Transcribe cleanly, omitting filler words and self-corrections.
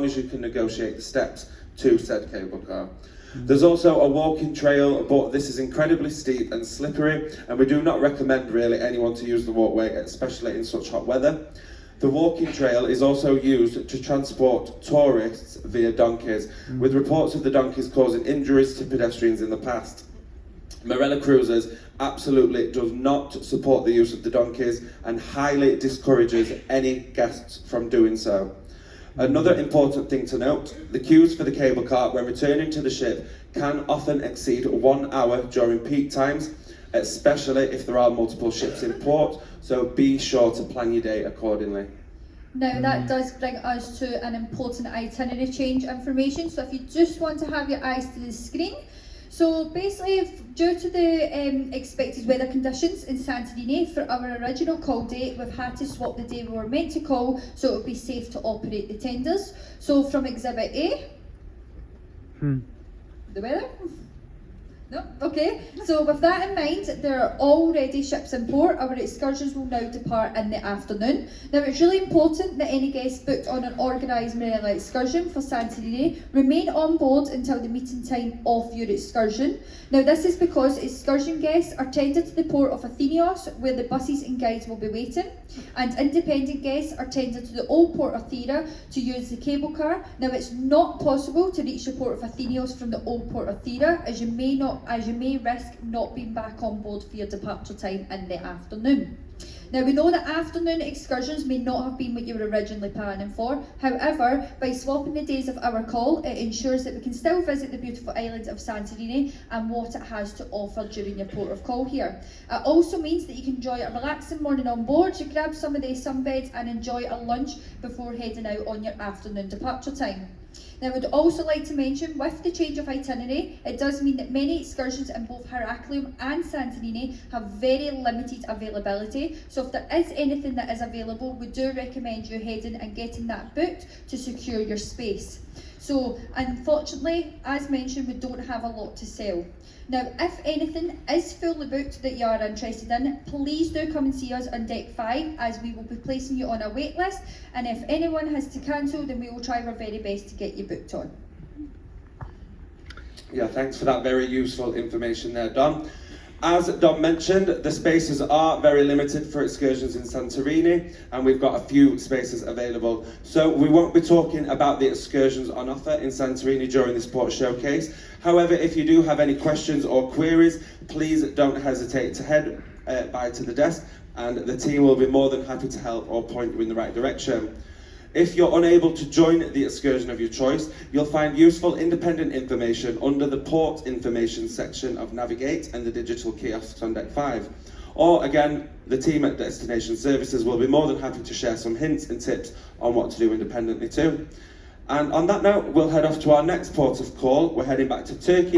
as you can negotiate the steps to said cable car. There's also a walking trail, but this is incredibly steep and slippery, and we do not recommend really anyone to use the walkway, especially in such hot weather. The walking trail is also used to transport tourists via donkeys, with reports of the donkeys causing injuries to pedestrians in the past. Marella Cruises absolutely does not support the use of the donkeys and highly discourages any guests from doing so. Another important thing to note, the queues for the cable car when returning to the ship can often exceed 1 hour during peak times, especially if there are multiple ships in port, so be sure to plan your day accordingly. Now that does bring us to an important itinerary change information, so if you just want to have your eyes to the screen. So basically, due to the expected weather conditions in Santorini for our original call date, we've had to swap the day we were meant to call so it would be safe to operate the tenders. So from Exhibit A, the weather? No? Okay. So with that in mind, there are already ships in port. Our excursions will now depart in the afternoon. Now it's really important that any guests booked on an organised Marella excursion for Santorini remain on board until the meeting time of your excursion. Now this is because excursion guests are tended to the port of Athenios, where the buses and guides will be waiting, and independent guests are tended to the old port of Thera to use the cable car. Now it's not possible to reach the port of Athenios from the old port of Thera, as you may risk not being back on board for your departure time in the afternoon. Now we know that afternoon excursions may not have been what you were originally planning for. However, by swapping the days of our call, it ensures that we can still visit the beautiful island of Santorini and what it has to offer during your port of call here. It also means that you can enjoy a relaxing morning on board, you grab some of the sunbeds and enjoy a lunch before heading out on your afternoon departure time. Now I would also like to mention, with the change of itinerary, it does mean that many excursions in both Heraklion and Santorini have very limited availability. So if there is anything that is available, we do recommend you heading and getting that booked to secure your space. So unfortunately, as mentioned, we don't have a lot to sell. Now, if anything is fully booked that you are interested in, please do come and see us on Deck 5, as we will be placing you on a wait list, and if anyone has to cancel, then we will try our very best to get you booked on. Yeah, thanks for that very useful information there, Dom. As Dom mentioned, the spaces are very limited for excursions in Santorini, and we've got a few spaces available. So we won't be talking about the excursions on offer in Santorini during this port showcase. However, if you do have any questions or queries, please don't hesitate to head by to the desk, and the team will be more than happy to help or point you in the right direction. If you're unable to join the excursion of your choice, you'll find useful independent information under the port information section of Navigate and the digital kiosks on Deck 5. Or again, the team at Destination Services will be more than happy to share some hints and tips on what to do independently too. And on that note, we'll head off to our next port of call. We're heading back to Turkey now.